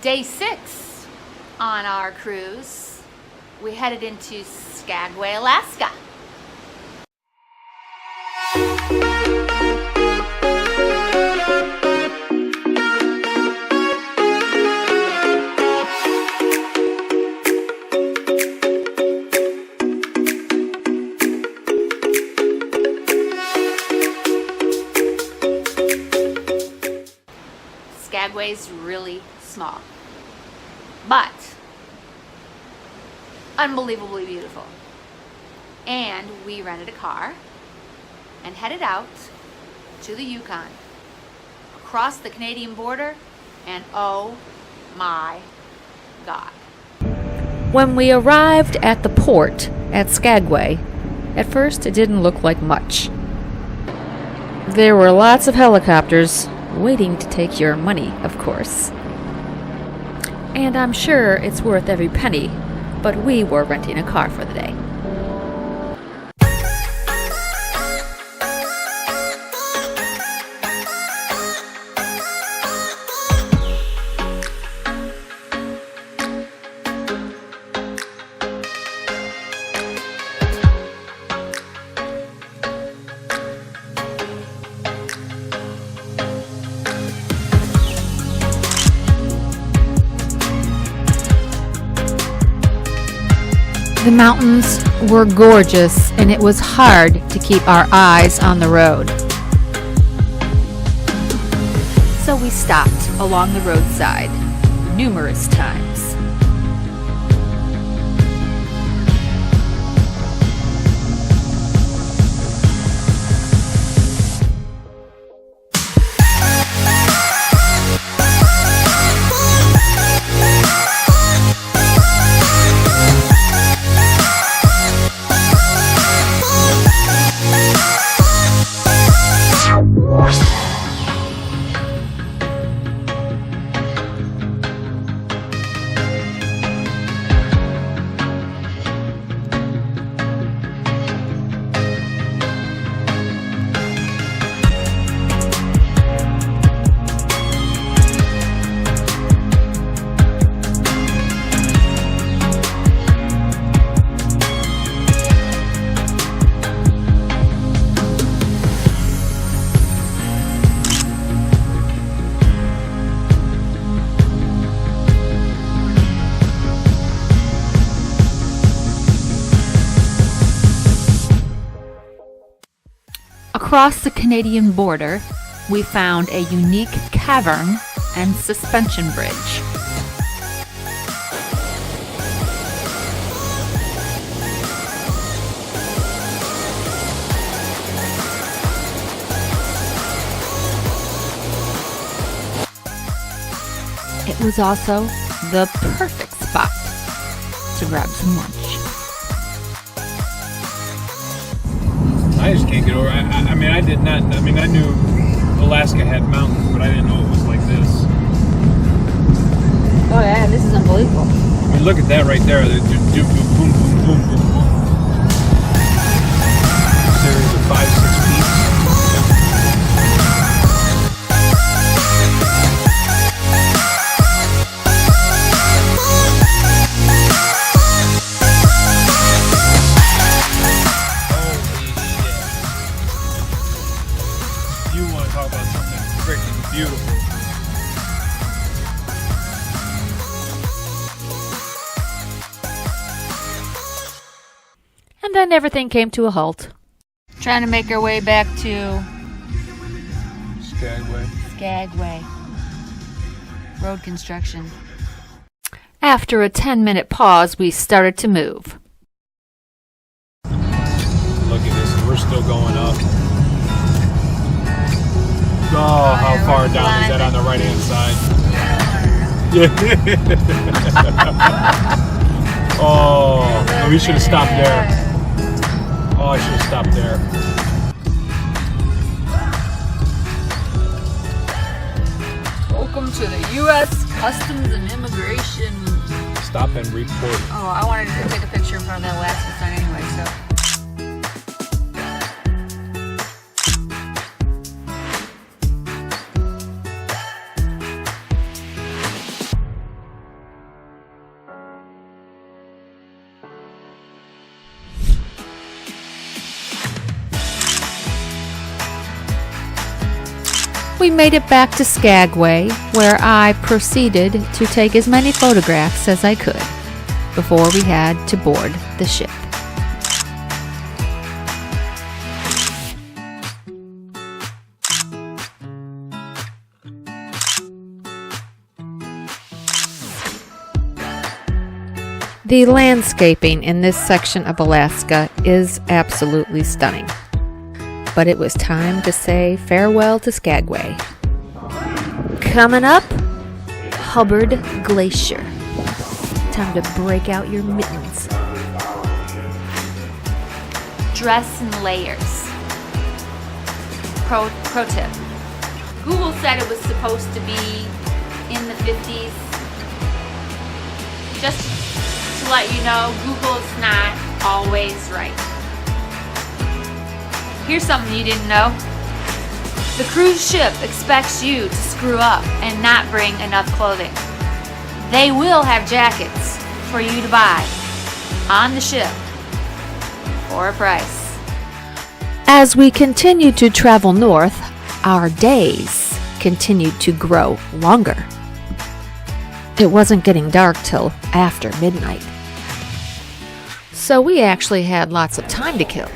Day 6 on our cruise, we headed into Skagway, Alaska. Skagway's really small, but unbelievably beautiful. And we rented a car and headed out to the Yukon, across the Canadian border, and oh my God. When we arrived at the port at Skagway, at first it didn't look like much. There were lots of helicopters waiting to take your money, of course. And I'm sure it's worth every penny, but we were renting a car for the day. The mountains were gorgeous, and it was hard to keep our eyes on the road. So we stopped along the roadside numerous times. Across the Canadian border, we found a unique cavern and suspension bridge. It was also the perfect spot to grab some lunch. I just can't get over. I mean, I did not. I mean, I knew Alaska had mountains, but I didn't know it was like this. Oh yeah, this is unbelievable. I mean, look at that right there. The boom, boom, boom, boom, boom, boom. Series of 5-6 peaks. Beautiful. And then everything came to a halt. Trying to make our way back to Skagway. Road construction. After a 10-minute pause, we started to move. Look at this. We're still going up. Oh, how far down is that on the right-hand side? Yeah. Oh, we should have stopped there. Oh, I should have stopped there. Welcome to the U.S. Customs and Immigration. Stop and report. Oh, I wanted to take a picture in front of the Alaska sign anyway, so. We made it back to Skagway, where I proceeded to take as many photographs as I could before we had to board the ship. The landscaping in this section of Alaska is absolutely stunning. But it was time to say farewell to Skagway. Coming up, Hubbard Glacier. Time to break out your mittens. Dress in layers. Pro tip. Google said it was supposed to be in the 50s. Just to let you know, Google's not always right. Here's something you didn't know. The cruise ship expects you to screw up and not bring enough clothing. They will have jackets for you to buy on the ship for a price. As we continued to travel north, our days continued to grow longer. It wasn't getting dark till after midnight. So we actually had lots of time to kill.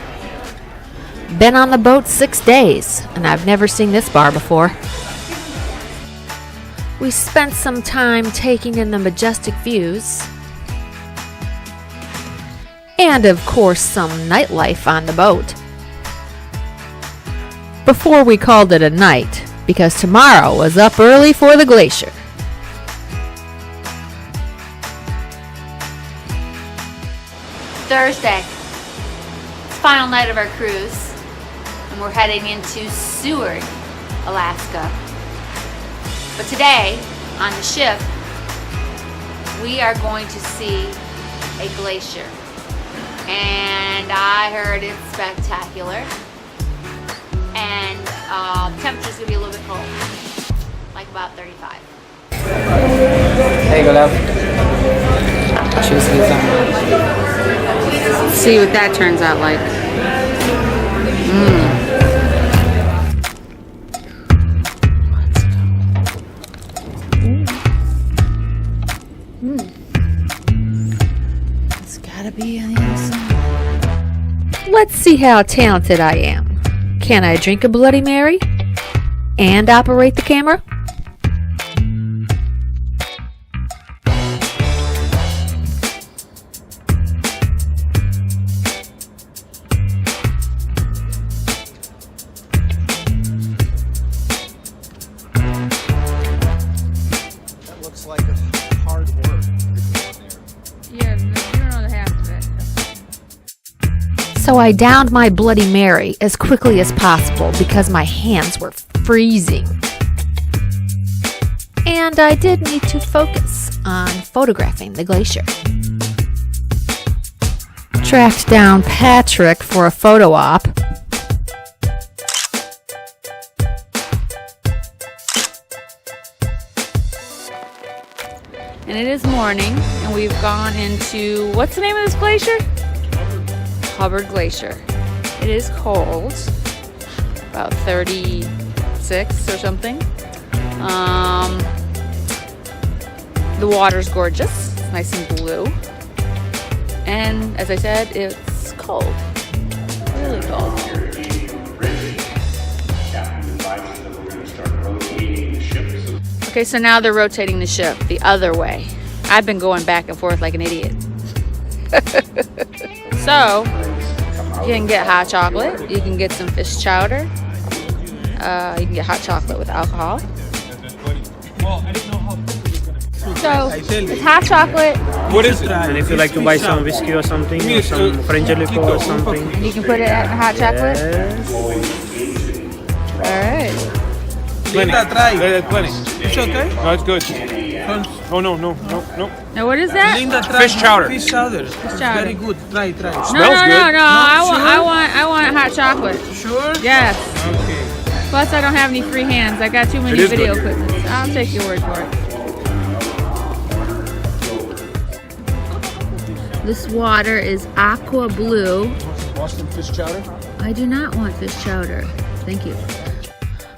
Been on the boat 6 days, and I've never seen this bar before. We spent some time taking in the majestic views, and of course some nightlife on the boat, before we called it a night, because tomorrow was up early for the glacier. Thursday, final night of our cruise, and we're heading into Seward, Alaska. But today, on the ship, we are going to see a glacier. And I heard it's spectacular. And the temperature's gonna be a little bit cold, like about 35. Hey, go left. Choose me some. See what that turns out like. It's gotta be on the other side. Let's see how talented I am. Can I drink a Bloody Mary and operate the camera? That looks like a hard work. Yeah, you don't know the half of it. So I downed my Bloody Mary as quickly as possible because my hands were freezing. And I did need to focus on photographing the glacier. Tracked down Patrick for a photo op. And it is morning, and we've gone into, what's the name of this glacier? Hubbard Glacier. It is cold, about 36 or something. The water's gorgeous, it's nice and blue. And as I said, it's cold, really cold. Okay, so now they're rotating the ship the other way. I've been going back and forth like an idiot. So, you can get hot chocolate, you can get some fish chowder, you can get hot chocolate with alcohol. So, it's hot chocolalt. What is it? And if you like to buy some whiskey or something, or some French liquor or something. You can put it in hot chocolate. Yes. Alright. Plenty. Plenty. It's okay? No, it's good. Oh, no. Now what is that? Linda, try Fish chowder. Fish chowder. chowder. Very good. Try. No, Smells no. good. I want hot chocolate. Sure? Yes. Okay. Plus I don't have any free hands. I got too many It is video good. equipment. I'll take your word for it. This water is aqua blue. Boston fish chowder? I do not want fish chowder. Thank you.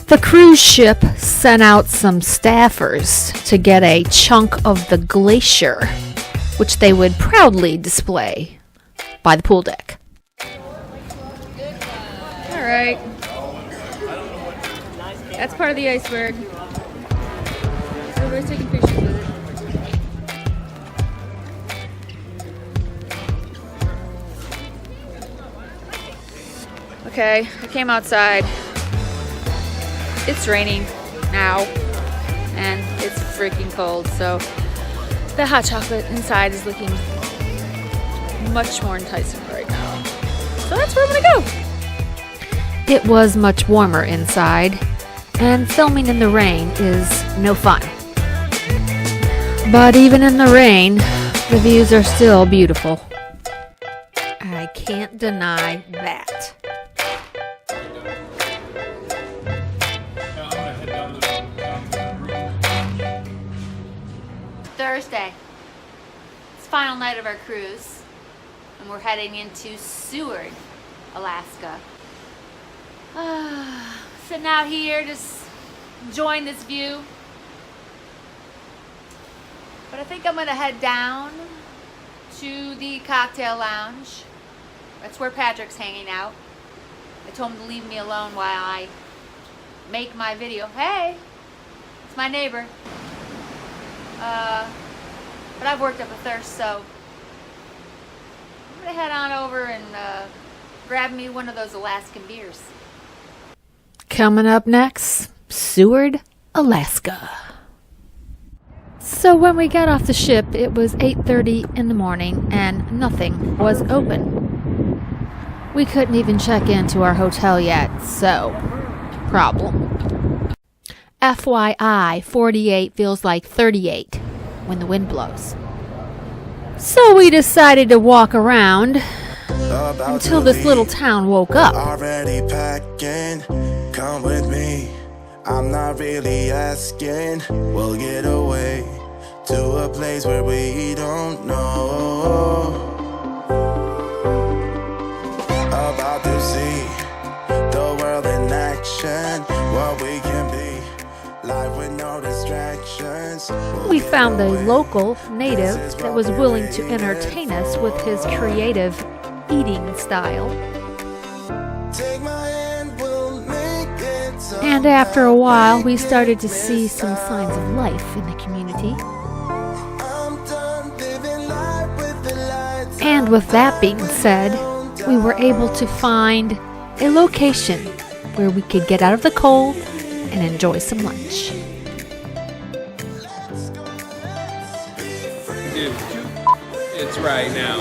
The cruise ship sent out some staffers to get a chunk of the glacier, which they would proudly display by the pool deck. All right. That's part of the iceberg. Everybody's taking pictures with it. Okay, I came outside. It's raining now, and it's freaking cold, so the hot chocolate inside is looking much more enticing right now. So that's where I'm gonna go. It was much warmer inside, and filming in the rain is no fun. But even in the rain, the views are still beautiful. I can't deny that. Thursday. It's the final night of our cruise, and we're heading into Seward, Alaska. Sitting out here, just enjoying this view. But I think I'm gonna head down to the cocktail lounge. That's where Patrick's hanging out. I told him to leave me alone while I make my video. Hey, it's my neighbor. But I've worked up a thirst, so I'm gonna head on over and grab me one of those Alaskan beers. Coming up next, Seward, Alaska. So when we got off the ship, it was 8:30 in the morning and nothing was open. We couldn't even check into our hotel yet, so problem. FYI, 48 feels like 38 when the wind blows. So we decided to walk around until this little town woke up. Already packing, come with me. I'm not really asking. We'll get away to a place where we don't know. About to see the world in action, what we can be. Life with no distractions. We found a local native that was willing to entertain us with his creative eating style. Take my hand, we'll make it. And after a while, we started to see some signs of life in the community. I'm done living life with the lights. And with that being said, we were able to find a location where we could get out of the cold and enjoy some lunch. Dude, it's right now.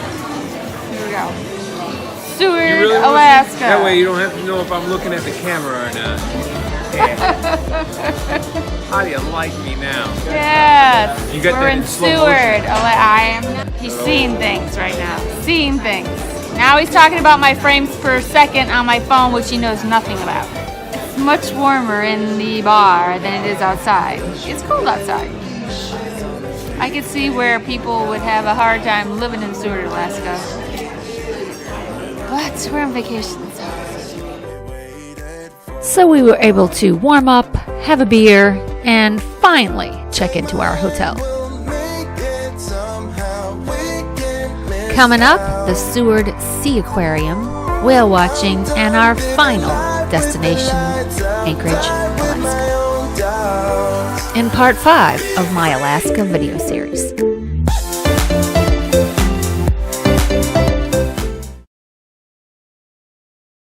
Here we go. Seward, You really want to- Alaska. That way you don't have to know if I'm looking at the camera or not. Yeah. How do you like me now? Yes. You got We're that in in slow Seward. He's seeing things right now. Seeing things. Now he's talking about my frames per second on my phone, which he knows nothing about. It's much warmer in the bar than it is outside. It's cold outside. I could see where people would have a hard time living in Seward, Alaska. But we're on vacation, So we were able to warm up, have a beer, and finally check into our hotel. Coming up, the Seward Sea Aquarium, whale watching, and our final destination, Anchorage, Alaska. In part 5 of my Alaska video series.